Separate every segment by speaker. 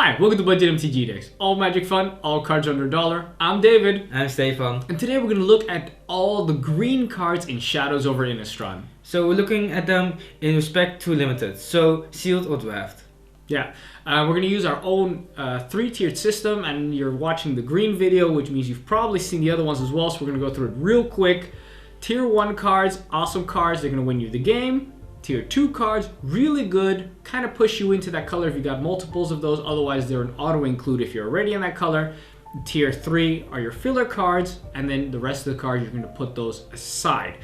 Speaker 1: Hi, welcome to Budget MTG Decks. All magic fun, all cards under $1. I'm David.
Speaker 2: I'm Stefan.
Speaker 1: And today we're going to look at all the green cards in Shadows over Innistrad.
Speaker 2: So we're looking at them in respect to limited, so sealed or draft.
Speaker 1: Yeah, we're going to use our own three-tiered system, and you're watching the green video, which means you've probably seen the other ones as well, so we're going to go through it real quick. Tier 1 cards, awesome cards, they're going to win you the game. Tier 2 cards, really good, kind of push you into that color if you got multiples of those, otherwise they're an auto-include if you're already in that color. Tier 3 are your filler cards, and then the rest of the cards, you're going to put those aside.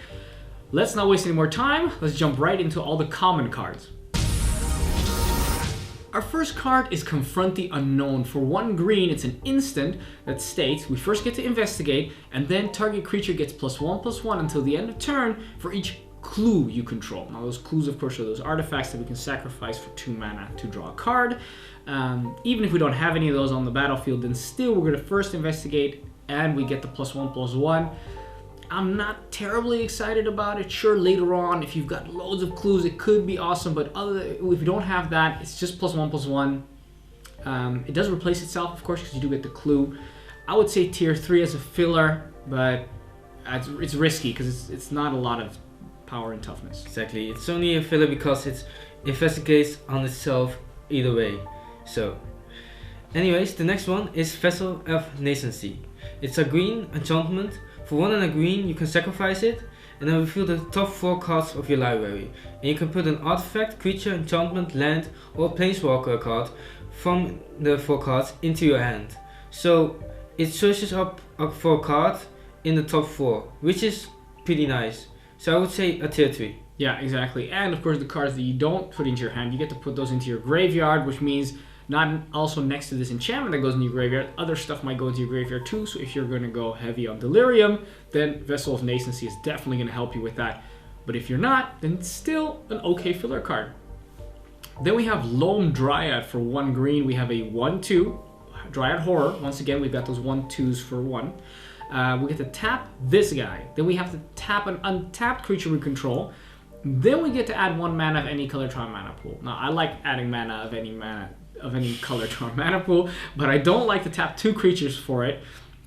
Speaker 1: Let's not waste any more time, let's jump right into all the common cards. Our first card is Confront the Unknown. For 1 green, it's an instant that states we first get to investigate, and then target creature gets +1/+1 until the end of turn for each clue you control. Now those clues of course are those artifacts that we can sacrifice for 2 mana to draw a card. Even if we don't have any of those on the battlefield, then still we're going to first investigate and we get the +1/+1. I'm not terribly excited about it. Sure, later on if you've got loads of clues it could be awesome, but if you don't have that, it's just +1/+1. It does replace itself of course because you do get the clue. I would say tier 3 as a filler, but it's risky because it's not a lot of power and toughness.
Speaker 2: Exactly, it's only a filler because it investigates on itself either way. So, anyways, the next one is Vessel of Nascency. It's a green enchantment. For 1 and a green, you can sacrifice it and then reveal the top 4 cards of your library. And you can put an artifact, creature, enchantment, land, or planeswalker card from the 4 cards into your hand. So it searches up for a card in the top 4, which is pretty nice. So I would say a tier 3.
Speaker 1: Yeah, exactly. And of course the cards that you don't put into your hand, you get to put those into your graveyard, which means not also next to this enchantment that goes in your graveyard, other stuff might go into your graveyard too. So if you're going to go heavy on Delirium, then Vessel of Nascency is definitely going to help you with that. But if you're not, then it's still an okay filler card. Then we have Loam Dryad for 1 green. We have a 1/2 Dryad Horror. Once again, we've got those 1/2s for 1. We get to tap this guy. Then we have to tap an untapped creature we control. Then we get to add 1 mana of any color to our mana pool. Now I like adding mana of any color to our mana pool, but I don't like to tap 2 creatures for it.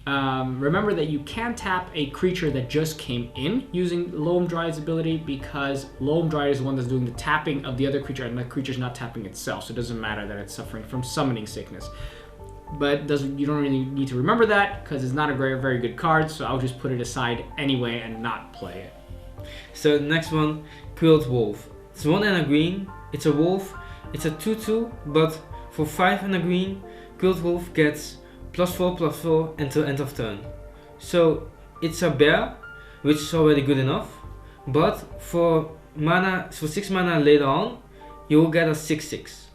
Speaker 1: Remember that you can tap a creature that just came in using Loam Dryad's ability, because Loam Dryad is the one that's doing the tapping of the other creature and the creature's not tapping itself, so it doesn't matter that it's suffering from summoning sickness. But you don't really need to remember that because it's not a very good card, so I'll just put it aside anyway and not play it.
Speaker 2: So the next one, Quilled Wolf. It's 1 and a green, it's a wolf, it's a 2/2, but for 5 and a green, Quilled Wolf gets +4/+4 until end of turn. So it's a bear, which is already good enough, but for 6 mana later on, you will get a 6/6.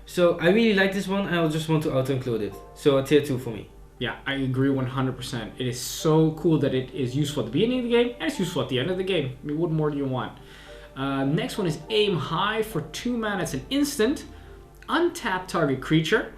Speaker 2: So I really like this one and I just want to auto-include it. So a tier 2 for me.
Speaker 1: Yeah, I agree 100%. It is so cool that it is useful at the beginning of the game and it's useful at the end of the game. I mean, what more do you want? Next one is Aim High for 2 mana. It's an instant. Untap target creature.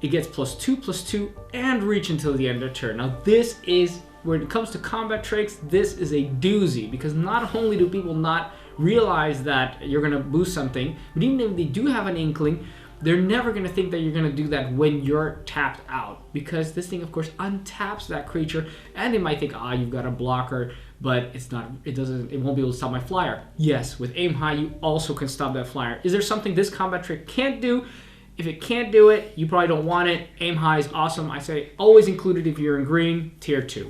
Speaker 1: It gets +2/+2 and reach until the end of turn. Now this is, when it comes to combat tricks, this is a doozy, because not only do people not realize that you're going to boost something, but even if they do have an inkling, they're never going to think that you're going to do that when you're tapped out, because this thing of course untaps that creature and they might think, you've got a blocker, but it won't be able to stop my flyer. Yes, with Aim High you also can stop that flyer. Is there something this combat trick can't do? If it can't do it, you probably don't want it. Aim High is awesome. I say always include it if you're in green, tier 2.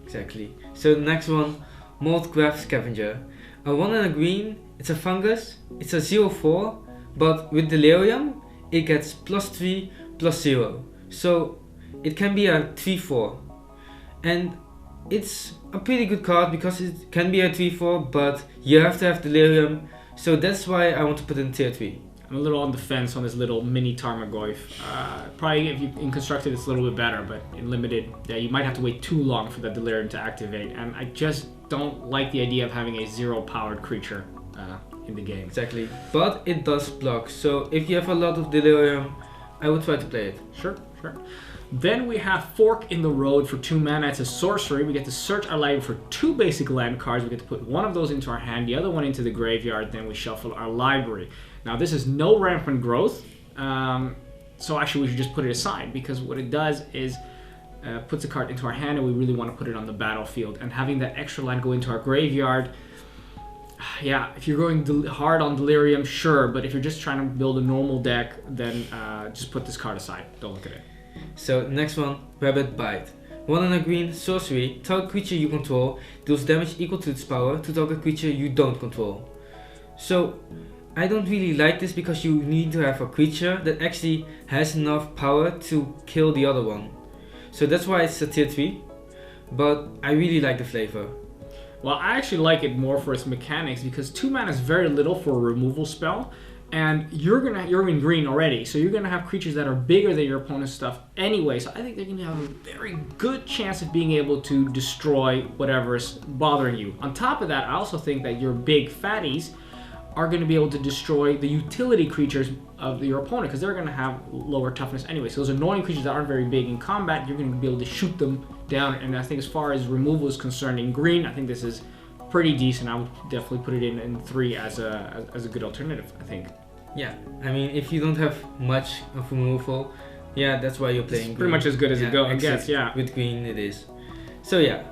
Speaker 2: Exactly. So the next one, Moldgraf Scavenger. A 1 and a green, it's a fungus, it's a 0/4, but with Delirium, it gets +3/+0. So it can be a 3/4. And it's a pretty good card because it can be a 3/4, but you have to have Delirium. So that's why I want to put it in tier 3.
Speaker 1: I'm a little on the fence on this little mini Tarmogoyf. Probably if you in constructed it's a little bit better, but in limited, yeah, you might have to wait too long for the Delirium to activate. And I just don't like the idea of having a 0-powered creature in the game.
Speaker 2: Exactly, but it does block. So if you have a lot of Delirium, I would try to play it.
Speaker 1: Sure. Then we have Fork in the Road for 2 mana. It's a sorcery. We get to search our library for 2 basic land cards. We get to put one of those into our hand, the other one into the graveyard. Then we shuffle our library. Now this is no rampant growth. So actually we should just put it aside, because what it does is puts a card into our hand and we really want to put it on the battlefield. And having that extra land go into our graveyard, yeah, if you're going hard on Delirium, sure, but if you're just trying to build a normal deck, then just put this card aside. Don't look at it.
Speaker 2: So next one, Rabbit Bite. 1 and a green, sorcery, target creature you control deals damage equal to its power to target creature you don't control. So I don't really like this because you need to have a creature that actually has enough power to kill the other one. So that's why it's a tier 3, but I really like the flavor.
Speaker 1: Well, I actually like it more for its mechanics, because 2 mana is very little for a removal spell, and you're in green already, so you're gonna have creatures that are bigger than your opponent's stuff anyway. So I think they're gonna have a very good chance of being able to destroy whatever's bothering you. On top of that, I also think that your big fatties are going to be able to destroy the utility creatures of your opponent, because they're going to have lower toughness anyway. So those annoying creatures that aren't very big in combat, you're going to be able to shoot them down. And I think as far as removal is concerned in green, I think this is pretty decent. I would definitely put it in 3 as a good alternative, I think.
Speaker 2: Yeah, I mean, if you don't have much of removal, yeah, that's why you're playing green.
Speaker 1: Pretty much as good as it goes, I guess, yeah.
Speaker 2: With green it is. So yeah.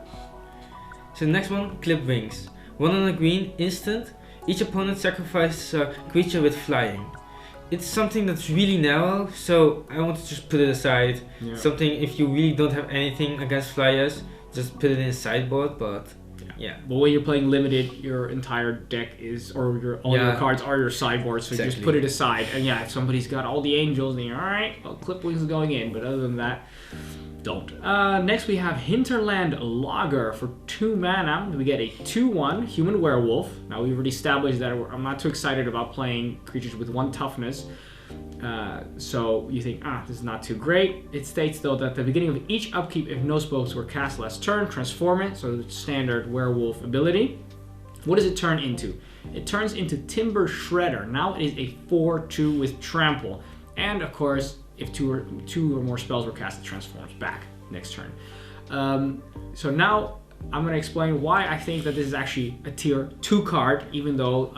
Speaker 2: So the next one, Clip Wings. 1 and a green, instant. Each opponent sacrifices a creature with flying. It's something that's really narrow, so I want to just put it aside. Yeah. Something, if you really don't have anything against flyers, just put it in sideboard, but yeah.
Speaker 1: But when you're playing limited, your entire deck is, or all your cards are your sideboard, so just put it aside. And yeah, if somebody's got all the angels, then you're alright, well, Clip Wings is going in, but other than that, don't. Next we have Hinterland Logger for 2 mana. We get a 2/1 human werewolf. Now we've already established that I'm not too excited about playing creatures with 1 toughness. So you think, this is not too great. It states though that at the beginning of each upkeep, if no spells were cast last turn, transform it. So the standard werewolf ability. What does it turn into? It turns into Timber Shredder. Now it is a 4/2 with trample. And of course, if two or more spells were cast, it transforms back next turn. So now I'm going to explain why I think that this is actually a tier 2 card, even though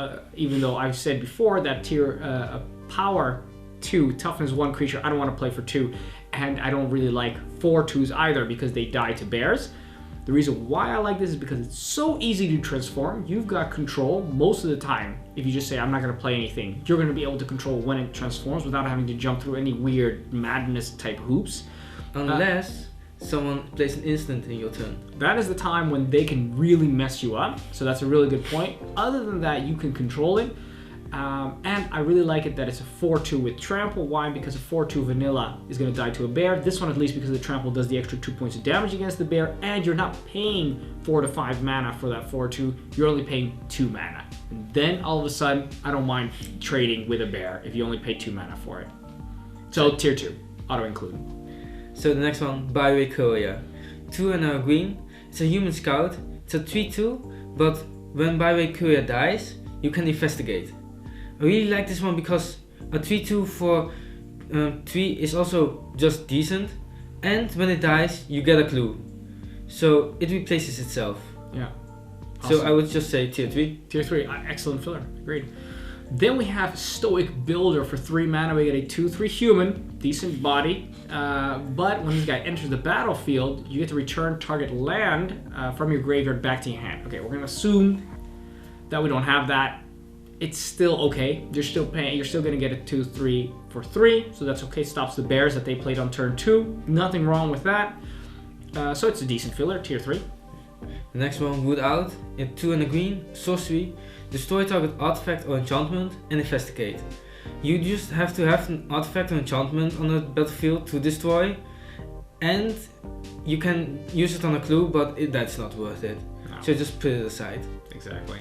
Speaker 1: I've said before that tier power 2, toughness 1 creature, I don't want to play for 2, and I don't really like 4/2s either because they die to bears. The reason why I like this is because it's so easy to transform. You've got control most of the time. If you just say, I'm not going to play anything, you're going to be able to control when it transforms without having to jump through any weird madness type hoops.
Speaker 2: Unless someone plays an instant in your turn.
Speaker 1: That is the time when they can really mess you up. So that's a really good point. Other than that, you can control it. And I really like it that it's a 4/2 with trample. Why? Because a 4/2 vanilla is going to die to a bear. This one at least, because the trample does the extra 2 points of damage against the bear, and you're not paying 4 to 5 mana for that 4/2. You're only paying 2 mana. And then all of a sudden, I don't mind trading with a bear if you only pay 2 mana for it. So tier 2, auto include.
Speaker 2: So the next one, Byway Courier. 2 and a green. It's a human scout. It's a 3/2, but when Byway Courier dies, you can investigate. I really like this one because a 3/2 for 3 is also just decent, and when it dies, you get a clue. So it replaces itself.
Speaker 1: Yeah. Awesome.
Speaker 2: So I would just say tier 3.
Speaker 1: Tier 3, excellent filler. Agreed. Then we have Stoic Builder for 3 mana. We get a 2/3 human, decent body. But when this guy enters the battlefield, you get to return target land from your graveyard back to your hand. Okay, we're gonna assume that we don't have that. It's still okay. You're still paying. You're still gonna get a 2/3 for 3, so that's okay. Stops the bears that they played on turn 2. Nothing wrong with that. So it's a decent filler, tier 3.
Speaker 2: The next one, Wood Out. In 2 and a green, sorcery. Destroy target artifact or enchantment and investigate. You just have to have an artifact or enchantment on the battlefield to destroy, and you can use it on a clue, but that's not worth it. No. So just put it aside.
Speaker 1: Exactly.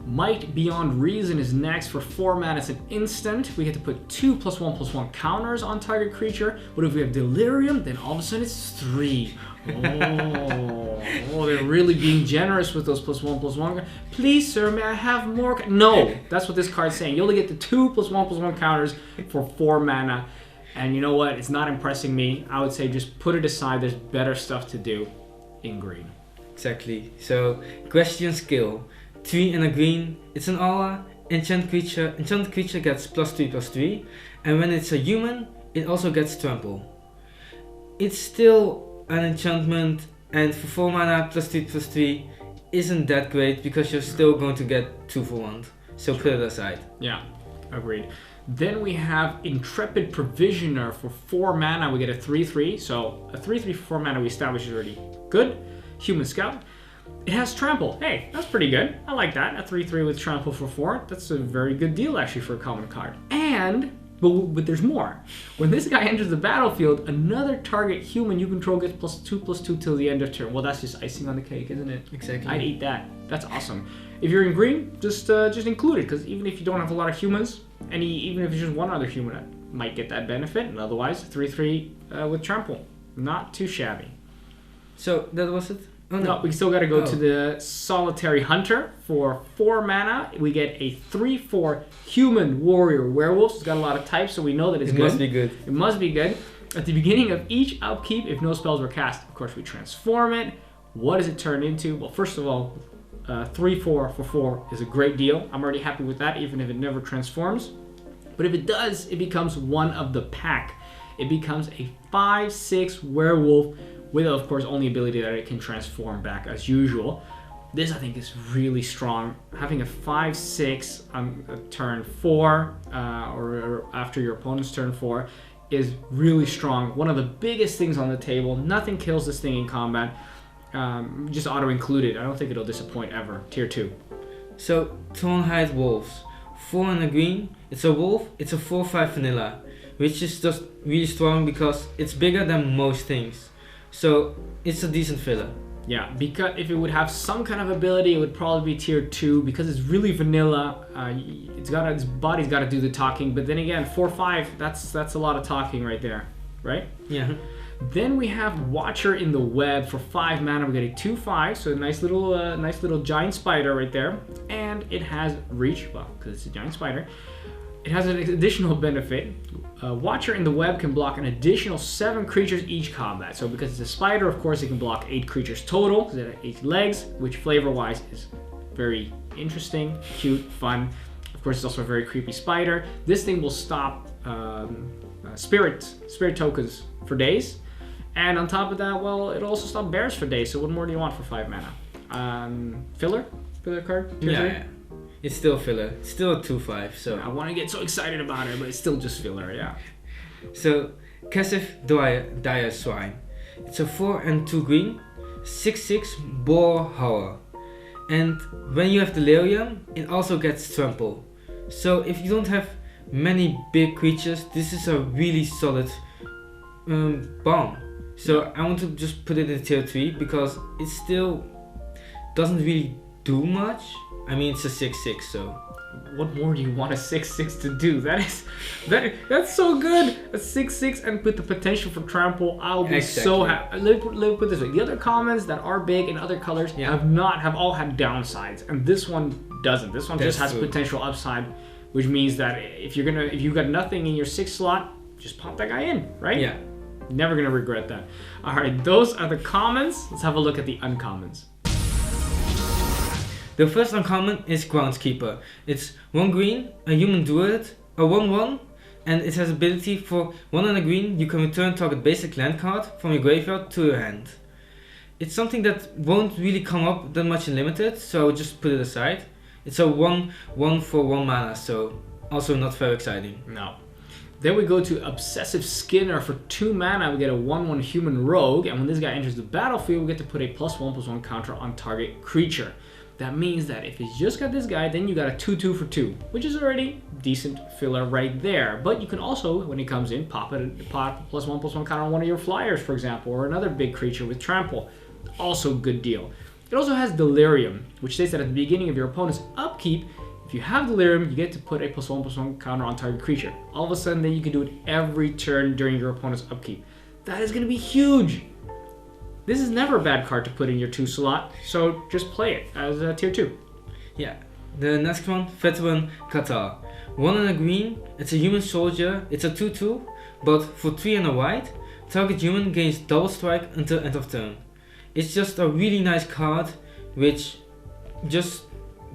Speaker 1: Might Beyond Reason is next for 4 mana. It's an instant. We get to put 2 +1/+1 counters on target creature. What if we have Delirium? Then all of a sudden it's 3. Oh, they're really being generous with those +1/+1. Please, sir, may I have more? No, that's what this card's saying. You only get the 2 +1/+1 counters for 4 mana. And you know what? It's not impressing me. I would say just put it aside. There's better stuff to do in green.
Speaker 2: Exactly. So, question skill. 3 and a green. It's an aura. Enchanted creature gets +3/+3. And when it's a human, it also gets trample. It's still an enchantment, and for 4 mana +3/+3 isn't that great because you're still going to get 2 for 1. So put it aside.
Speaker 1: Yeah, agreed. Then we have Intrepid Provisioner for 4 mana. We get a 3/3. So a 3/3 for 4 mana we established is already good. Human Scout. It has Trample. Hey, that's pretty good. I like that. A 3/3 with Trample for 4. That's a very good deal actually for a common card. And, but there's more. When this guy enters the battlefield, another target human you control gets +2/+2 till the end of turn. Well, that's just icing on the cake, isn't it?
Speaker 2: Exactly.
Speaker 1: I'd eat that. That's awesome. If you're in green, just include it, because even if you don't have a lot of humans, even if it's just one other human that might get that benefit, and otherwise 3/3 with Trample. Not too shabby.
Speaker 2: So that was it? Oh,
Speaker 1: no, we still got to go to the Solitary Hunter. For 4 mana, we get a 3/4 human warrior werewolf. It's got a lot of types, so we know that it's good.
Speaker 2: It must be good.
Speaker 1: It must be good. At the beginning of each upkeep, if no spells were cast, of course we transform it. What does it turn into? Well, first of all, 3/4 for 4 is a great deal. I'm already happy with that, even if it never transforms. But if it does, it becomes one of the pack. It becomes a 5/6 werewolf with, of course, only ability that it can transform back as usual. This, I think, is really strong. Having a 5/6 on turn 4, or after your opponent's turn 4, is really strong. One of the biggest things on the table. Nothing kills this thing in combat. Just auto-included. I don't think it'll disappoint ever. Tier 2.
Speaker 2: So, Thornhide Wolves. 4 and a green. It's a wolf. It's a 4/5 vanilla, which is just really strong because it's bigger than most things. So it's a decent filler.
Speaker 1: Yeah, because if it would have some kind of ability, it would probably be tier 2 because it's really vanilla. Its body's got to do the talking. But then again, 4/5, that's a lot of talking right there, right?
Speaker 2: Yeah.
Speaker 1: Then we have Watcher in the Web for 5 mana. We're getting 2/5, so a nice little giant spider right there. And it has reach, well, because it's a giant spider. It has an additional benefit. Watcher in the Web can block an additional 7 creatures each combat. So because it's a spider, of course, it can block 8 creatures total, because it has 8 legs, which flavor-wise is very interesting, cute, fun. Of course, it's also a very creepy spider. This thing will stop spirit tokens for days. And on top of that, well, it'll also stop bears for days. So what more do you want for 5 mana? Filler card?
Speaker 2: Yeah. It's still filler. It's still a 2/5, so...
Speaker 1: I want to get so excited about it, but it's still just filler, yeah.
Speaker 2: So, Kasif Dire Swine. It's a 4 and 2 green, 6/6 Boar Horror. And when you have Delirium, it also gets Trample. So if you don't have many big creatures, this is a really solid bomb. So I want to just put it in tier 3 because it still doesn't really do much. I mean, it's a 6/6, so
Speaker 1: what more do you want a 6/6 to do? That's so good. A 6/6 and with the potential for trample, I'll be so happy. Let me put this way: the other commons that are big in other colors have all had downsides, and this one doesn't. This one just has potential upside, which means that if you've got nothing in your 6th slot, just pop that guy in, right?
Speaker 2: Yeah.
Speaker 1: Never gonna regret that. All right, those are the commons. Let's have a look at the uncommons.
Speaker 2: The first uncommon is Groundskeeper. It's 1 green, a human druid, a 1/1, and it has ability for 1 and a green. You can return target basic land card from your graveyard to your hand. It's something that won't really come up that much in limited, so I would just put it aside. It's a 1/1 for 1 mana, so also not very exciting.
Speaker 1: No. Then we go to Obsessive Skinner for 2 mana. We get a 1/1 human rogue, and when this guy enters the battlefield, we get to put a +1/+1 counter on target creature. That means that if it's just got this guy, then you got a 2/2 for 2, which is already decent filler right there. But you can also, when he comes in, pop +1/+1 counter on one of your flyers, for example, or another big creature with trample. Also good deal. It also has Delirium, which states that at the beginning of your opponent's upkeep, if you have Delirium, you get to put a +1/+1 counter on target creature. All of a sudden, then you can do it every turn during your opponent's upkeep. That is going to be huge. This is never a bad card to put in your 2 slot, so just play it as a tier 2.
Speaker 2: Yeah. The next one, Veteran Qatar. 1 and a green, it's a human soldier, it's a 2/2, but for 3 and a white, target human gains double strike until end of turn. It's just a really nice card, which just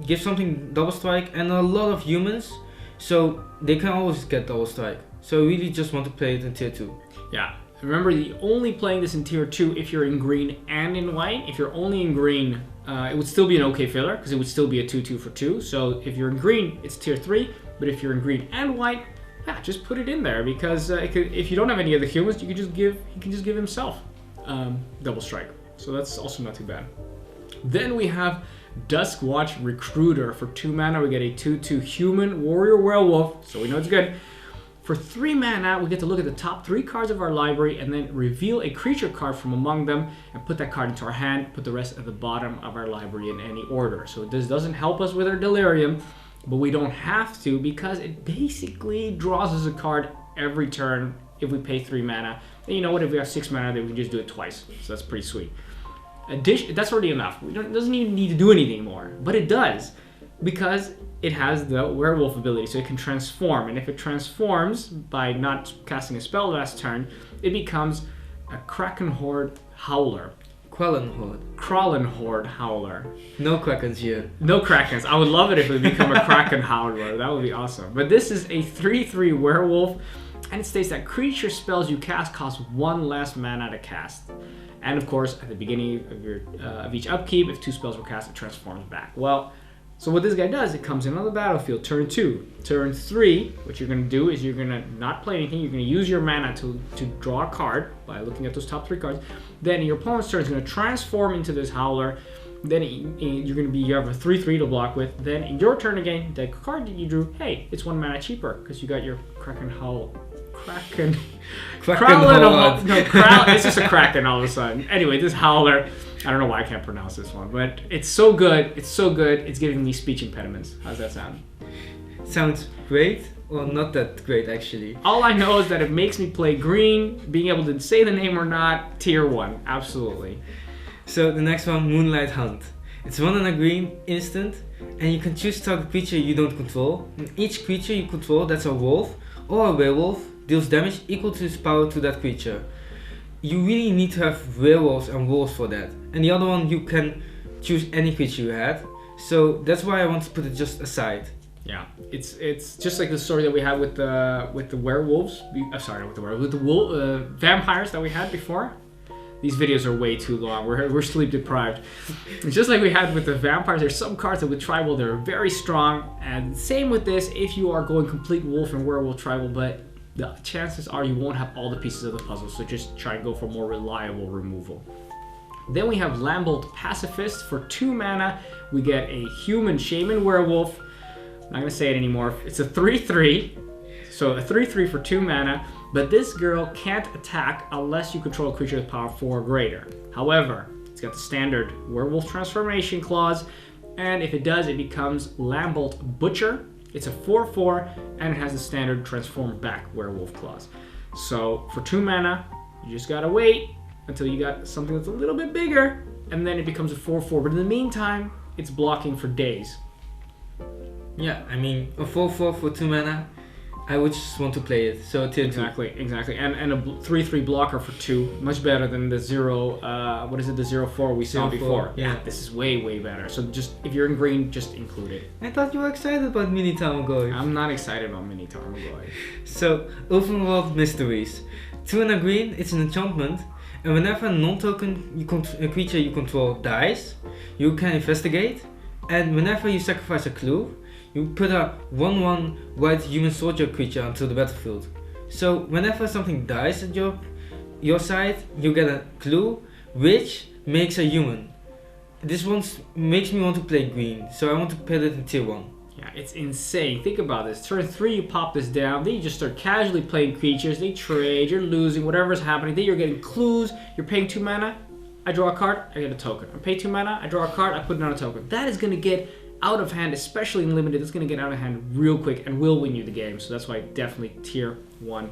Speaker 2: gives something double strike and a lot of humans, so they can always get double strike. So I really just want to play it in tier 2.
Speaker 1: Yeah. Remember, you're only playing this in tier 2 if you're in green and in white. If you're only in green, it would still be an okay filler because it would still be a 2/2 for 2. So if you're in green, it's tier 3. But if you're in green and white, yeah, just put it in there because if you don't have any other humans, he can just give himself double strike. So that's also not too bad. Then we have Duskwatch Recruiter. For 2 mana, we get a 2/2 human warrior werewolf. So we know it's good. For 3 mana, we get to look at the top 3 cards of our library and then reveal a creature card from among them and put that card into our hand, put the rest at the bottom of our library in any order. So this doesn't help us with our delirium, but we don't have to because it basically draws us a card every turn if we pay 3 mana. And you know what, if we have 6 mana, then we can just do it twice. So that's pretty sweet. That's already enough. It doesn't even need to do anything more, but it does because it has the werewolf ability, so it can transform. And if it transforms by not casting a spell last turn, it becomes a Kraken Horde Howler. Krallen Horde Howler.
Speaker 2: No Krakens here.
Speaker 1: No Krakens. I would love it if it become a Kraken Howler. That would be awesome. But this is a 3/3 werewolf, and it states that creature spells you cast cost 1 less mana to cast. And of course, at the beginning of each upkeep, if 2 spells were cast, it transforms back. Well, so what this guy does, it comes in on the battlefield, turn 2. Turn 3, what you're going to do is you're going to not play anything. You're going to use your mana to draw a card by looking at those top 3 cards. Then your opponent's turn is going to transform into this Howler. Then you have a 3/3 to block with. Then in your turn again, the card that you drew, hey, it's 1 mana cheaper because you got your Kraken Howl. Kraken. It's just a Kraken all of a sudden. Anyway, this Howler, I don't know why I can't pronounce this one, but it's so good. It's so good. It's giving me speech impediments. How's that sound?
Speaker 2: Sounds great. Well, not that great actually.
Speaker 1: All I know is that it makes me play green. Being able to say the name or not, tier 1, absolutely.
Speaker 2: So the next one, Moonlight Hunt. It's 1 and a green instant, and you can choose target creature you don't control. And each creature you control that's a wolf or a werewolf deals damage equal to its power to that creature. You really need to have werewolves and wolves for that. And the other one, you can choose any creature you had. So that's why I want to put it just aside.
Speaker 1: Yeah, it's just like the story that we had with the werewolves. Sorry, not with the werewolves, with the vampires that we had before. These videos are way too long. We're sleep deprived. It's just like we had with the vampires. There's some cards that with tribal that are very strong, and same with this. If you are going complete wolf and werewolf tribal, but the chances are you won't have all the pieces of the puzzle. So just try and go for more reliable removal. Then we have Lambolt Pacifist. For 2 mana, we get a human shaman werewolf. I'm not gonna say it anymore. It's a 3/3. So a 3/3 for 2 mana. But this girl can't attack unless you control a creature with power 4 or greater. However, it's got the standard werewolf transformation clause, and if it does, it becomes Lambolt Butcher. It's a 4/4, and it has the standard transform back werewolf clause. So for 2 mana, you just gotta wait until you got something that's a little bit bigger, and then it becomes a 4/4. But in the meantime, it's blocking for days.
Speaker 2: Yeah, I mean, a 4/4 for 2 mana, I would just want to play it. So tier 2.
Speaker 1: Exactly. And a 3/3 blocker for 2, much better than the 0/4 we saw
Speaker 2: 0/4,
Speaker 1: before.
Speaker 2: yeah.
Speaker 1: This is way better. So just if you're in green, just include it.
Speaker 2: I thought you were excited about Mini Tamagotchi.
Speaker 1: I'm not excited about Mini Tamagotchi.
Speaker 2: So, Open World Mysteries. 2 and a green, it's an enchantment, and whenever a non-token creature you control dies, you can investigate, and whenever you sacrifice a clue, you put a 1/1 white human soldier creature onto the battlefield. So whenever something dies at your side, you get a clue which makes a human. This one makes me want to play green, so I want to put it in tier 1.
Speaker 1: Yeah, it's insane. Think about this. Turn 3, you pop this down. Then you just start casually playing creatures. They trade, you're losing, whatever's happening. Then you're getting clues. You're paying 2 mana. I draw a card, I get a token. I pay 2 mana, I draw a card, I put it on a token. That is going to get out of hand, especially in limited. It's going to get out of hand real quick and will win you the game. So that's why definitely tier 1.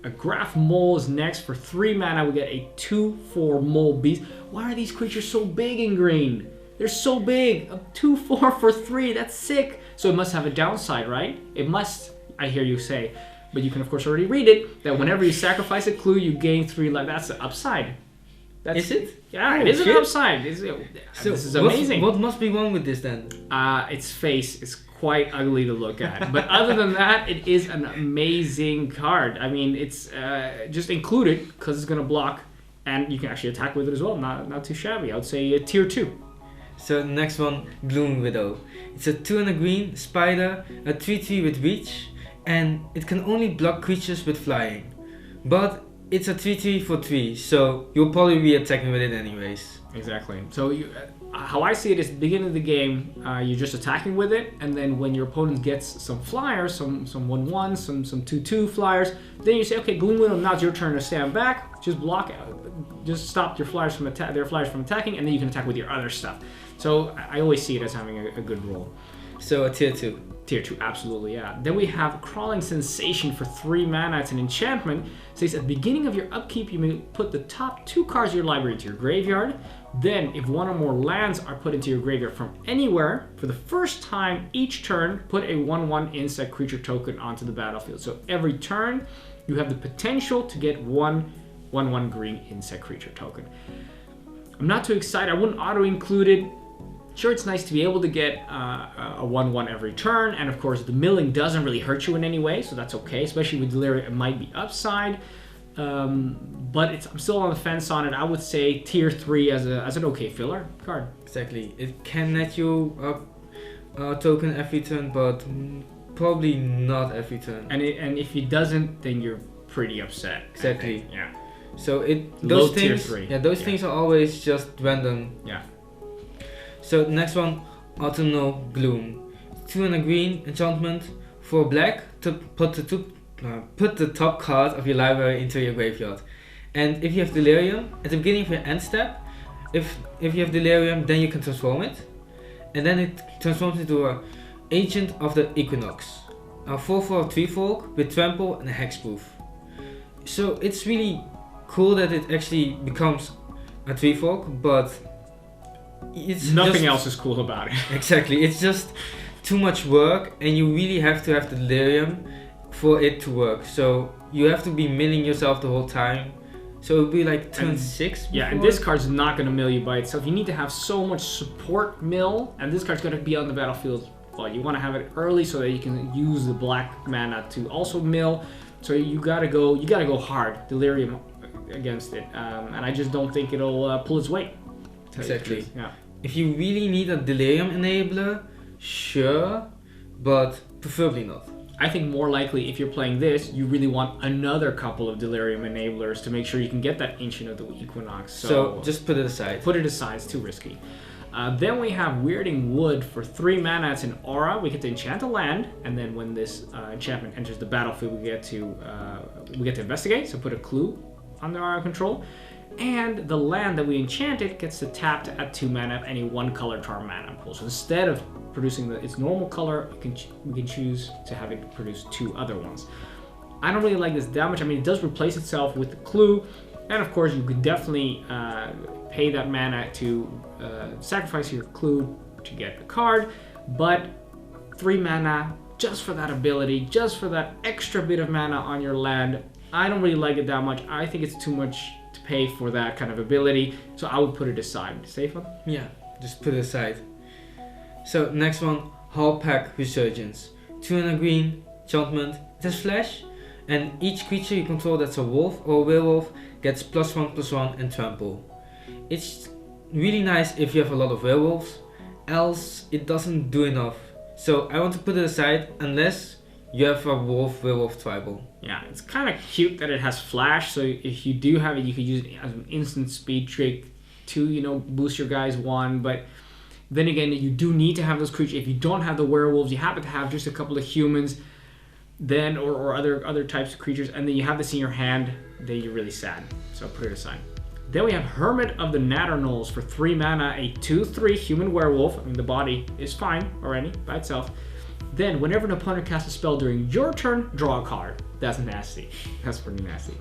Speaker 1: A Graph Mole is next. For 3 mana, we get a 2/4 Mole Beast. Why are these creatures so big in green? They're so big. A 2/4 for 3. That's sick. So it must have a downside, right? It must, I hear you say. But you can, of course, already read it, that whenever you sacrifice a clue, you gain 3 life. That's the upside.
Speaker 2: Is it?
Speaker 1: Yeah, it is an upside. So this is amazing.
Speaker 2: What must be wrong with this then?
Speaker 1: Its face is quite ugly to look at. But other than that, it is an amazing card. I mean, it's just included because it's going to block, and you can actually attack with it as well. Not too shabby. I would say a tier 2.
Speaker 2: So the next one, Gloom Widow. It's a 2 and a green spider, a 3/3 with reach, and it can only block creatures with flying. But it's a 3/3 for 3, so you'll probably be attacking with it anyways.
Speaker 1: Exactly. So how I see it is, at the beginning of the game, you're just attacking with it, and then when your opponent gets some flyers, some 1/1, some 2/2 flyers, then you say, okay, Gloom Widow, now it's your turn to stand back, just block, just stop your flyers from their flyers from attacking, and then you can attack with your other stuff. So I always see it as having a good role.
Speaker 2: So a tier 2.
Speaker 1: Tier 2, absolutely, yeah. Then we have Crawling Sensation for 3 mana. It's an enchantment. It says at the beginning of your upkeep, you may put the top 2 cards of your library into your graveyard. Then, if 1 or more lands are put into your graveyard from anywhere, for the first time each turn, put a 1/1 insect creature token onto the battlefield. So every turn, you have the potential to get 1/1 green insect creature token. I'm not too excited. I wouldn't auto-include it. Sure, it's nice to be able to get a 1/1 every turn, and of course the milling doesn't really hurt you in any way, so that's okay, especially with Delirium. It might be upside, but I'm still on the fence on it. I would say tier 3 as an okay filler card.
Speaker 2: Exactly. It can net you a token every turn, but probably not every turn.
Speaker 1: And if it doesn't, then you're pretty upset.
Speaker 2: Exactly.
Speaker 1: Yeah.
Speaker 2: So
Speaker 1: Low
Speaker 2: those
Speaker 1: tier
Speaker 2: things,
Speaker 1: 3.
Speaker 2: yeah, those things are always just random.
Speaker 1: Yeah.
Speaker 2: So the next one, Autumnal Gloom. 2 and a green enchantment for black to put the top card of your library into your graveyard. And if you have Delirium, at the beginning of your end step, if you have Delirium, then you can transform it. And then it transforms into an Agent of the Equinox. A 4/4 3/4 with trample and a hexproof. So it's really cool that it actually becomes a 3/4, but it's
Speaker 1: nothing else is cool about it.
Speaker 2: Exactly, it's just too much work, and you really have to have the Delirium for it to work. So you have to be milling yourself the whole time. So it'll be like turn 6.
Speaker 1: Yeah, and this card's not going to mill you by itself. You need to have so much support mill, and this card's going to be on the battlefield. Well, you want to have it early so that you can use the black mana to also mill. So you gotta go hard, Delirium against it, and I just don't think it'll pull its weight.
Speaker 2: Exactly.
Speaker 1: Yeah.
Speaker 2: If you really need a Delirium enabler, sure, but preferably not.
Speaker 1: I think more likely, if you're playing this, you really want another couple of Delirium enablers to make sure you can get that Ancient of the Equinox.
Speaker 2: So just put it aside.
Speaker 1: Put it aside, it's too risky. Then we have Weirding Wood for 3 mana. It's an aura. We get to enchant a land, and then when this enchantment enters the battlefield, we get to investigate. So put a clue under our control, and the land that we enchanted gets to tap to add 2 mana of any 1 color to our mana pool. So instead of producing its normal color, we can choose to have it produce 2 other ones. I don't really like this that much. I mean, it does replace itself with the clue, and of course, you could definitely pay that mana to sacrifice your clue to get the card, but 3 mana just for that ability, just for that extra bit of mana on your land, I don't really like it that much. I think it's too much to pay for that kind of ability, so I would put it aside. Safer?
Speaker 2: Yeah, just put it aside. So next one, Hallpack Resurgence. 2 and a green enchantment. It has flash, and each creature you control that's a wolf or a werewolf gets +1/+1 and trample. It's really nice if you have a lot of werewolves, else it doesn't do enough. So I want to put it aside unless you have a werewolf tribal.
Speaker 1: Yeah, it's kind of cute that it has flash, so if you do have it, you could use it as an instant speed trick to, boost your guys 1, but then again, you do need to have those creatures. If you don't have the werewolves, you happen to have just a couple of humans, then or other types of creatures, and then you have this in your hand, then you're really sad. So put it aside. Then we have Hermit of the Natternolls for 3 mana, a 2/3 human werewolf. I mean, the body is fine already by itself. Then, whenever an opponent casts a spell during your turn, draw a card. That's nasty. That's pretty nasty.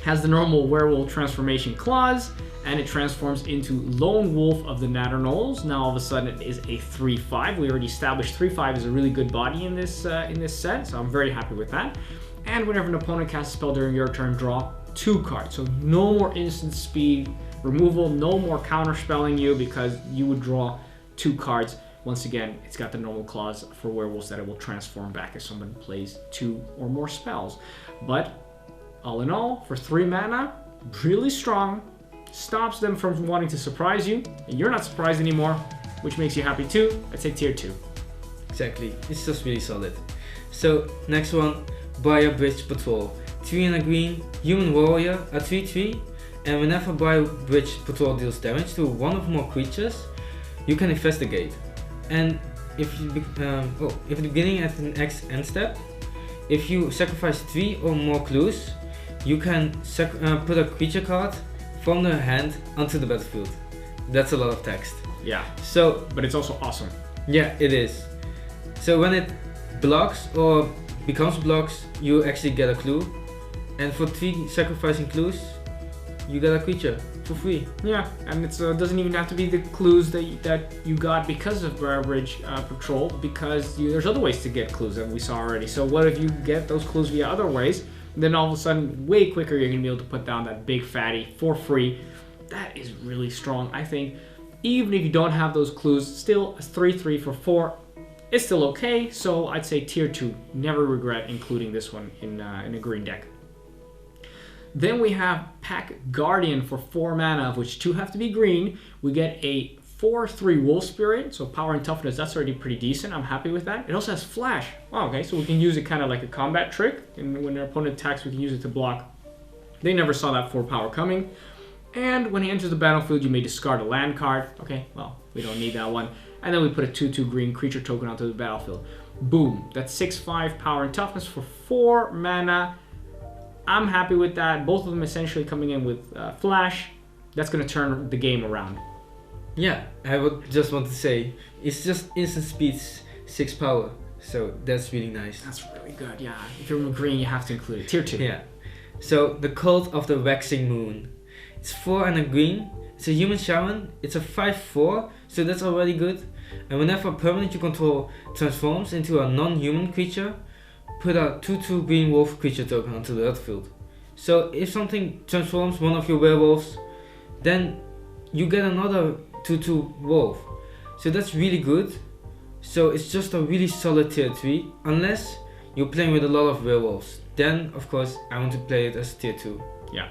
Speaker 1: Has the normal werewolf transformation clause, and it transforms into Lone Wolf of the Natternolls. Now, all of a sudden, it is a 3/5. We already established 3/5 is a really good body in this set, so I'm very happy with that. And whenever an opponent casts a spell during your turn, draw 2 cards. So no more instant speed removal, no more counterspelling you because you would draw 2 cards Once again, it's got the normal clause for werewolves that it will transform back if someone plays 2 or more spells. But all in all, for 3 mana, really strong, stops them from wanting to surprise you, and you're not surprised anymore, which makes you happy too. I'd say tier 2.
Speaker 2: Exactly, it's just really solid. So next one, Briar Bridge Patrol. 3 and a green, human warrior, a 3/3, and whenever Briar Bridge Patrol deals damage to one or more creatures, you can investigate. And if the beginning at the next end step, if you sacrifice 3 or more clues, you can put a creature card from the hand onto the battlefield. That's a lot of text.
Speaker 1: Yeah.
Speaker 2: So,
Speaker 1: but it's also awesome.
Speaker 2: Yeah, it is. So when it blocks or becomes blocks, you actually get a clue. And for 3 sacrificing clues, you get a creature for free.
Speaker 1: Yeah, and it doesn't even have to be the clues that you got because of Briar Bridge Patrol, because there's other ways to get clues that we saw already. So what if you get those clues via other ways? Then all of a sudden, way quicker, you're going to be able to put down that big fatty for free. That is really strong. I think even if you don't have those clues, still a 3/3 for 4 is still okay. So I'd say tier 2. Never regret including this one in a green deck. Then we have Pack Guardian for 4 mana, of which 2 have to be green. We get a 4/3 Wolf Spirit, so power and toughness, that's already pretty decent. I'm happy with that. It also has Flash. Oh, okay, so we can use it kind of like a combat trick, and when our opponent attacks, we can use it to block. They never saw that 4 power coming. And when he enters the battlefield, you may discard a land card. Okay, well, we don't need that one. And then we put a 2/2 green creature token onto the battlefield. Boom, that's 6/5 power and toughness for 4 mana. I'm happy with that. Both of them essentially coming in with Flash. That's going to turn the game around.
Speaker 2: Yeah, I would just want to say, it's just instant speeds 6 power. So that's really nice.
Speaker 1: That's really good, yeah. If you're green, you have to include it. Tier 2.
Speaker 2: Yeah. So the Cult of the Waxing Moon. It's 4 and a green. It's a human shaman. It's a 5/4, so that's already good. And whenever a permanent you control transforms into a non-human creature, put a 2/2 green wolf creature token onto the battlefield. So if something transforms one of your werewolves, then you get another 2/2 wolf. So that's really good. So it's just a really solid tier 3, unless you're playing with a lot of werewolves. Then of course I want to play it as tier 2.
Speaker 1: Yeah,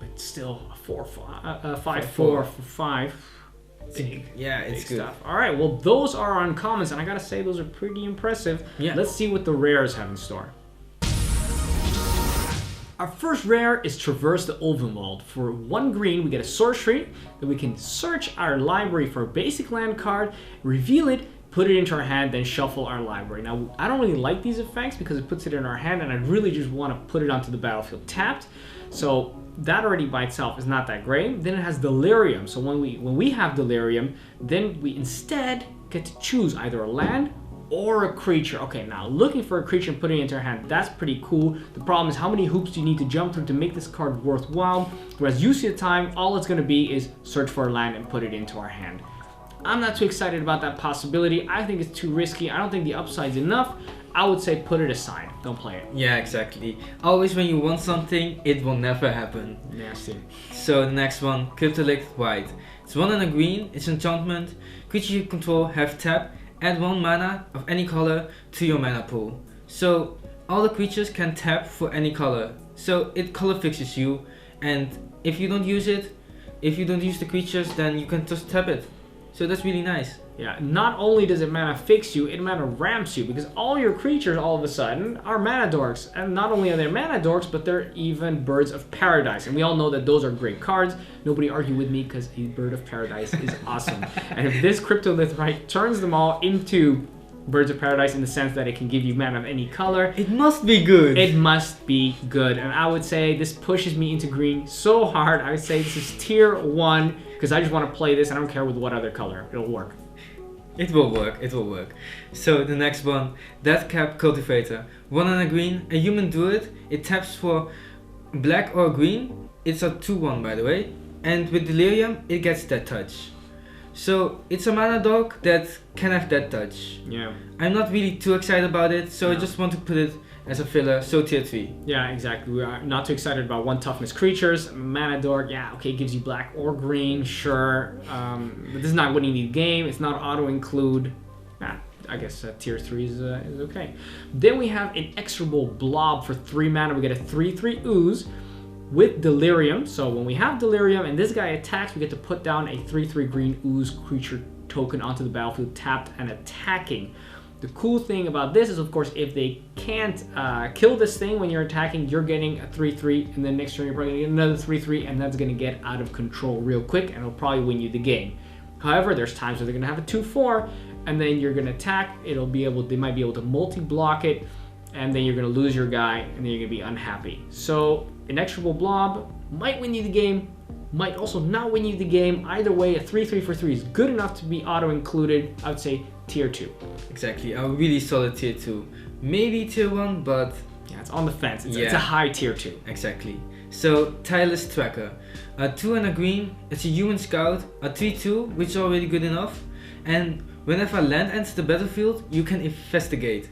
Speaker 1: but still a 5/4 for 5. Big,
Speaker 2: yeah, it's
Speaker 1: big
Speaker 2: good
Speaker 1: stuff. All right, well, those are our uncommons, and I gotta say those are pretty impressive.
Speaker 2: Yeah.
Speaker 1: Let's see what the rares have in store. Our first rare is Traverse the Ulvenwald. For 1 green, we get a sorcery that we can search our library for a basic land card, reveal it, put it into our hand, then shuffle our library. Now, I don't really like these effects because it puts it in our hand, and I really just want to put it onto the battlefield tapped. So that already by itself is not that great. Then it has Delirium. So when we have Delirium, then we instead get to choose either a land or a creature. Okay, now looking for a creature and putting it into our hand, that's pretty cool. The problem is how many hoops do you need to jump through to make this card worthwhile? Whereas use of time, all it's going to be is search for a land and put it into our hand. I'm not too excited about that possibility. I think it's too risky. I don't think the upside's enough. I would say put it aside. Don't play it.
Speaker 2: Yeah, exactly. Always when you want something, it will never happen.
Speaker 1: Nasty.
Speaker 2: So the next one, Cryptolith White. It's 1 and a green, it's enchantment. Creature you control have tap, add 1 mana of any color to your mana pool. So all the creatures can tap for any color. So it color fixes you, and if you don't use it, if you don't use the creatures, then you can just tap it. So that's really nice.
Speaker 1: Yeah, not only does it mana fix you, it mana ramps you, because all your creatures all of a sudden are mana dorks. And not only are they mana dorks, but they're even birds of paradise. And we all know that those are great cards. Nobody argue with me because a bird of paradise is awesome. And if this Cryptolith right turns them all into birds of paradise in the sense that it can give you mana of any color,
Speaker 2: it must be good.
Speaker 1: It must be good. And I would say this pushes me into green so hard. I would say this is tier 1 because I just want to play this. I don't care with what other color. It'll work.
Speaker 2: It will work, it will work. So the next one, Deathcap Cultivator. 1 and a green, a human druid. It taps for black or green. It's a 2/1 by the way. And with Delirium, it gets Death Touch. So it's a mana dog that can have Death Touch.
Speaker 1: Yeah.
Speaker 2: I'm not really too excited about it, so I just want to put it as a filler, so tier 3.
Speaker 1: Yeah, exactly. We are not too excited about 1 toughness creatures. Mana dork, yeah, okay, it gives you black or green, sure. But this is not winning the game. It's not auto-include. I guess tier 3 is okay. Then we have Inexorable Blob for 3 mana. We get a 3/3 ooze with Delirium. So when we have Delirium and this guy attacks, we get to put down a 3/3 green ooze creature token onto the battlefield, tapped and attacking. The cool thing about this is, of course, if they can't kill this thing when you're attacking, you're getting a 3/3, and then next turn you're probably going to get another 3/3, and that's going to get out of control real quick, and it'll probably win you the game. However, there's times where they're going to have a 2/4, and then you're going to attack. They might be able to multi-block it, and then you're going to lose your guy, and then you're going to be unhappy. So Inexorable Blob might win you the game, might also not win you the game. Either way, a 3/3 for 3 is good enough to be auto-included. I would say tier 2.
Speaker 2: Exactly, a really solid tier 2. Maybe tier 1, but...
Speaker 1: yeah, it's on the fence. It's a high tier 2.
Speaker 2: Exactly. So, Tireless Tracker. A 2 and a green, it's a human scout, a 3/2, which is already good enough. And whenever a land enters the battlefield, you can investigate.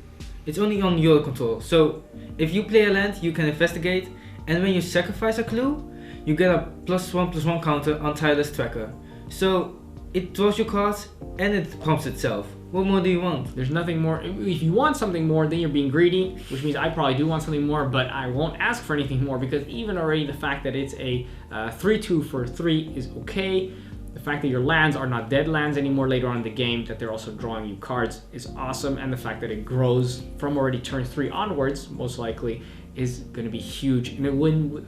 Speaker 2: It's only on your control. So, if you play a land, you can investigate. And when you sacrifice a clue, you get a +1/+1 counter on Tireless Tracker. So, it draws your cards and it prompts itself. What more do you want?
Speaker 1: There's nothing more. If you want something more, then you're being greedy, which means I probably do want something more, but I won't ask for anything more, because even already the fact that it's a 3/2 for 3 is okay. The fact that your lands are not dead lands anymore later on in the game, that they're also drawing you cards, is awesome. And the fact that it grows from already turn 3 onwards, most likely, is going to be huge. And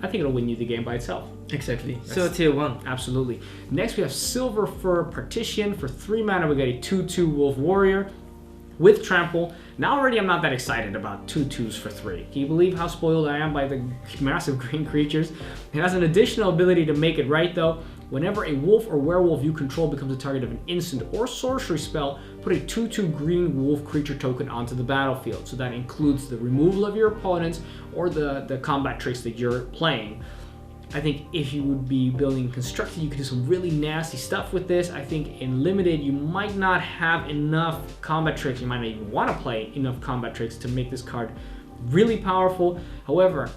Speaker 1: I think it'll win you the game by itself.
Speaker 2: Exactly. So tier 1.
Speaker 1: Absolutely. Next we have Silver Fur Partition. For 3 mana we get a 2/2 Wolf Warrior with Trample. Now already I'm not that excited about 2/2s for 3. Can you believe how spoiled I am by the massive green creatures? It has an additional ability to make it right though. Whenever a wolf or werewolf you control becomes the target of an instant or sorcery spell, put a 2/2 green wolf creature token onto the battlefield. So that includes the removal of your opponents or the combat tricks that you're playing. I think if you would be building Constructed, you could do some really nasty stuff with this. I think in Limited, you might not have enough combat tricks. You might not even want to play enough combat tricks to make this card really powerful. However,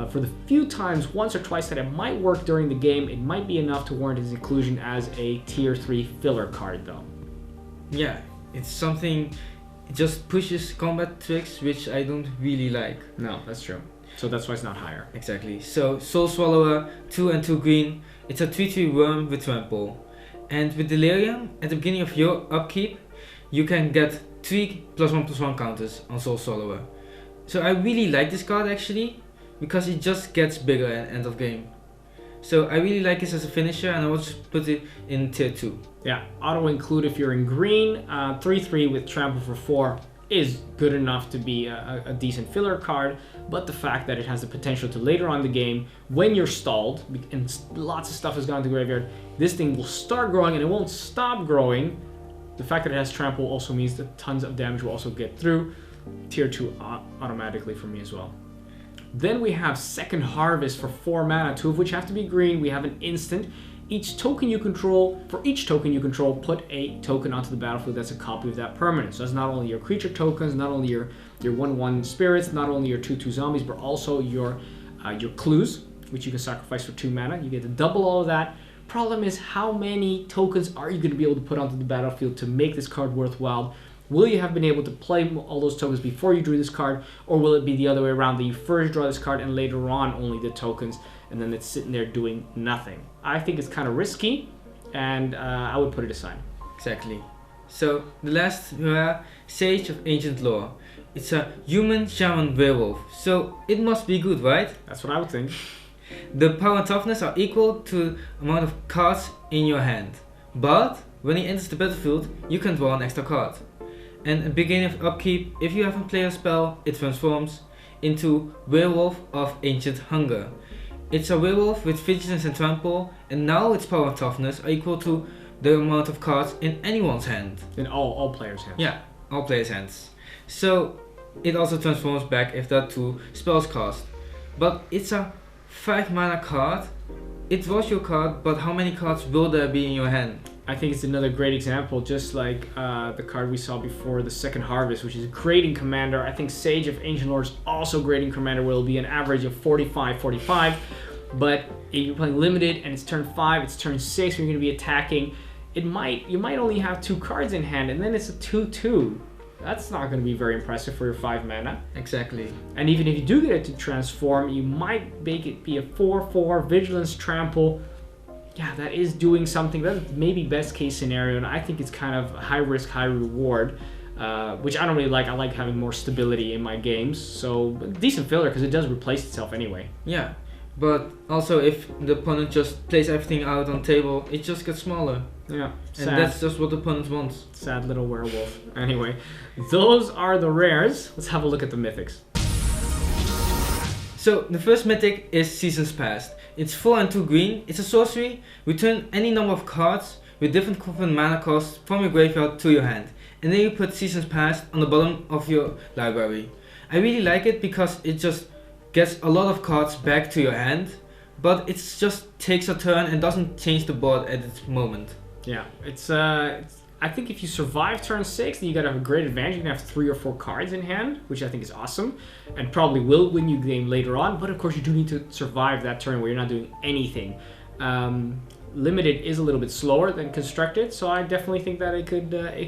Speaker 1: for the few times, once or twice that it might work during the game, it might be enough to warrant its inclusion as a tier 3 filler card though.
Speaker 2: Yeah, it's something, it just pushes combat tricks, which I don't really like.
Speaker 1: No, that's true. So that's why it's not higher.
Speaker 2: Exactly. So Soul Swallower, 2 and 2 green, it's a 3/3 worm with Trample. And with Delirium, at the beginning of your upkeep, you can get 3 +1/+1 counters on Soul Swallower. So I really like this card actually, because it just gets bigger at end of game. So I really like this as a finisher, and I will just put it in tier 2.
Speaker 1: Yeah, auto include if you're in green. 3/3 with Trample for 4 is good enough to be a decent filler card, but the fact that it has the potential to later on in the game, when you're stalled and lots of stuff has gone to the graveyard, this thing will start growing and it won't stop growing. The fact that it has Trample also means that tons of damage will also get through. Tier 2 automatically for me as well. Then we have Second Harvest for 4 mana, 2 of which have to be green. We have an instant. For each token you control, put a token onto the battlefield that's a copy of that permanent. So that's not only your creature tokens, not only your 1/1 spirits, not only your 2/2 zombies, but also your clues, which you can sacrifice for 2 mana. You get to double all of that. Problem is, how many tokens are you going to be able to put onto the battlefield to make this card worthwhile? Will you have been able to play all those tokens before you drew this card, or will it be the other way around, that you first draw this card and later on only the tokens, and then it's sitting there doing nothing? I think it's kind of risky, and I would put it aside.
Speaker 2: Exactly. So the last Sage of Ancient Lore. It's a human shaman werewolf, so it must be good, right?
Speaker 1: That's what I would think.
Speaker 2: The power and toughness are equal to the amount of cards in your hand, but when he enters the battlefield, you can draw an extra card. And at the beginning of upkeep, if you haven't played a spell, it transforms into Werewolf of Ancient Hunger. It's a werewolf with vigilance and trample, and now its power and toughness are equal to the amount of cards in anyone's hand.
Speaker 1: In all players' hands.
Speaker 2: Yeah, all players' hands. So it also transforms back if there are 2 spells cast. But it's a 5 mana card. It draws your card, but how many cards will there be in your hand?
Speaker 1: I think it's another great example, just like the card we saw before, the Second Harvest, which is Grading Commander. I think Sage of Ancient Lore is also Grading Commander, will be an average of 45. But if you're playing Limited and it's turn 5, it's turn 6, you're going to be attacking, you might only have 2 cards in hand, and then it's a 2/2. That's not going to be very impressive for your 5 mana.
Speaker 2: Exactly.
Speaker 1: And even if you do get it to transform, you might make it be a 4/4 Vigilance Trample. Yeah, that is doing something. That's maybe best case scenario, and I think it's kind of high risk, high reward, which I don't really like. I like having more stability in my games. So decent filler because it does replace itself anyway.
Speaker 2: Yeah, but also if the opponent just plays everything out on table, it just gets smaller.
Speaker 1: Yeah,
Speaker 2: and that's just what the opponent wants.
Speaker 1: Sad little werewolf. Anyway, those are the rares. Let's have a look at the mythics.
Speaker 2: So the first mythic is Seasons Past. It's 4 and 2 green. It's a sorcery. Return any number of cards with different mana costs from your graveyard to your hand, and then you put Seasons Past on the bottom of your library. I really like it because it just gets a lot of cards back to your hand, but it just takes a turn and doesn't change the board at its moment.
Speaker 1: Yeah, it's I think if you survive turn 6, then you gotta have a great advantage. You're gonna have 3 or 4 cards in hand, which I think is awesome, and probably will win you the game later on. But of course, you do need to survive that turn where you're not doing anything. Limited is a little bit slower than constructed, so I definitely think that it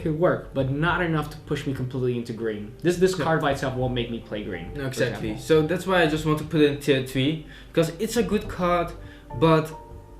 Speaker 1: could work, but not enough to push me completely into green. This card by itself won't make me play green.
Speaker 2: No, exactly. So that's why I just want to put it in tier 3, because it's a good card, but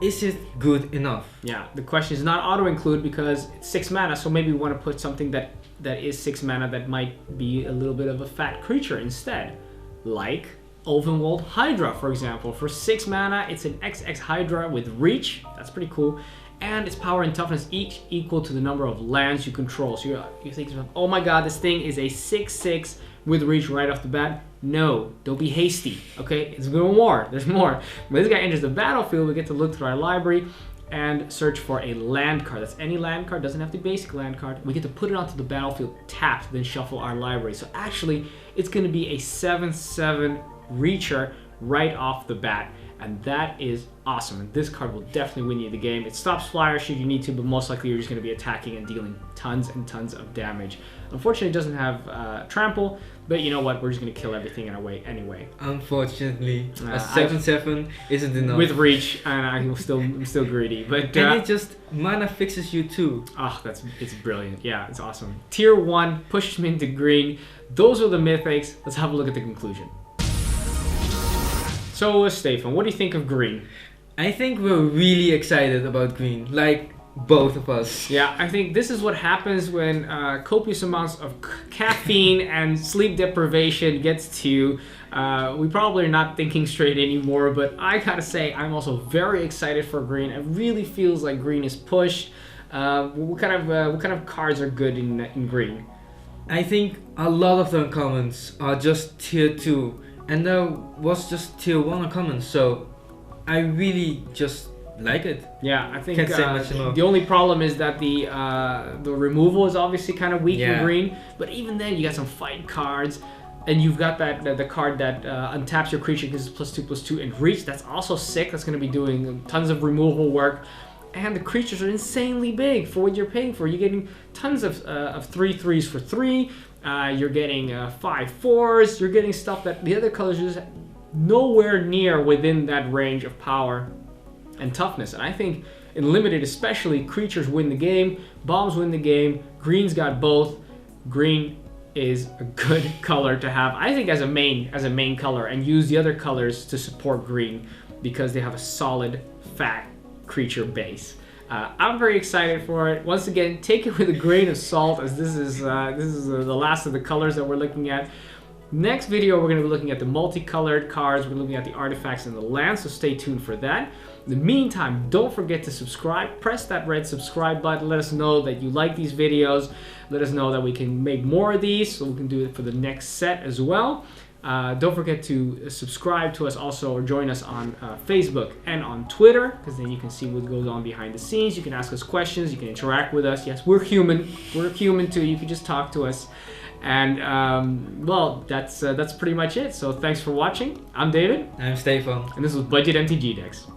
Speaker 2: is it good enough?
Speaker 1: Yeah, the question is not auto include because it's 6 mana, so maybe we want to put something that is 6 mana that might be a little bit of a fat creature instead, like Ulvenwald Hydra, for example. For 6 mana, it's an XX Hydra with reach. That's pretty cool. And its power and toughness each equal to the number of lands you control. So you think to yourself, oh my god, this thing is a 6/6 with reach right off the bat. No, don't be hasty, okay? It's going more. There's more. When this guy enters the battlefield, we get to look through our library and search for a land card. That's any land card, doesn't have to be a basic land card. We get to put it onto the battlefield tapped, then shuffle our library. So actually, it's going to be a 7/7 reacher right off the bat, and that is awesome. And this card will definitely win you the game. It stops flyer should you need to, but most likely you're just going to be attacking and dealing tons and tons of damage. Unfortunately, it doesn't have trample, but you know what? We're just going to kill everything in our way anyway.
Speaker 2: Unfortunately, a 7/7 isn't enough.
Speaker 1: With reach, and I'm still greedy. But
Speaker 2: and it just mana fixes you too.
Speaker 1: Oh, it's brilliant. Yeah, it's awesome. Tier 1 pushes me into green. Those are the mythics. Let's have a look at the conclusion. So, Stefan, what do you think of green?
Speaker 2: I think we're really excited about green, like both of us.
Speaker 1: Yeah, I think this is what happens when copious amounts of caffeine and sleep deprivation gets to you. We probably are not thinking straight anymore, but I gotta say, I'm also very excited for green. It really feels like green is pushed. What kind of cards are good in green?
Speaker 2: I think a lot of the uncommons are just tier 2. And there was just tier 1 uncommon, so I really just like it.
Speaker 1: Yeah, I think
Speaker 2: Can't say much more.
Speaker 1: The only problem is that the removal is obviously kind of weak in green. But even then, you got some fight cards, and you've got the card that untaps your creature, gives it +2/+2 and reach. That's also sick. That's going to be doing tons of removal work. And the creatures are insanely big for what you're paying for. You're getting tons of 3/3s for 3. You're getting 5/4s. You're getting stuff that the other colors are just nowhere near within that range of power and toughness. And I think in limited especially, creatures win the game, bombs win the game. Green's got both. Green is a good color to have, I think, as a main color, and use the other colors to support green because they have a solid fat creature base. I'm very excited for it. Once again, take it with a grain of salt, as this is the last of the colors that we're looking at. Next video, we're going to be looking at the multicolored cards. We're looking at the artifacts and the lands, so stay tuned for that. In the meantime, don't forget to subscribe. Press that red subscribe button. Let us know that you like these videos. Let us know that we can make more of these, so we can do it for the next set as well. Don't forget to subscribe to us also, or join us on Facebook and on Twitter, because then you can see what goes on behind the scenes. You can ask us questions. You can interact with us. Yes, we're human. We're human too. You can just talk to us. And well, that's pretty much it. So thanks for watching. I'm David.
Speaker 2: I'm Stefan.
Speaker 1: And this was Budget MTG Decks.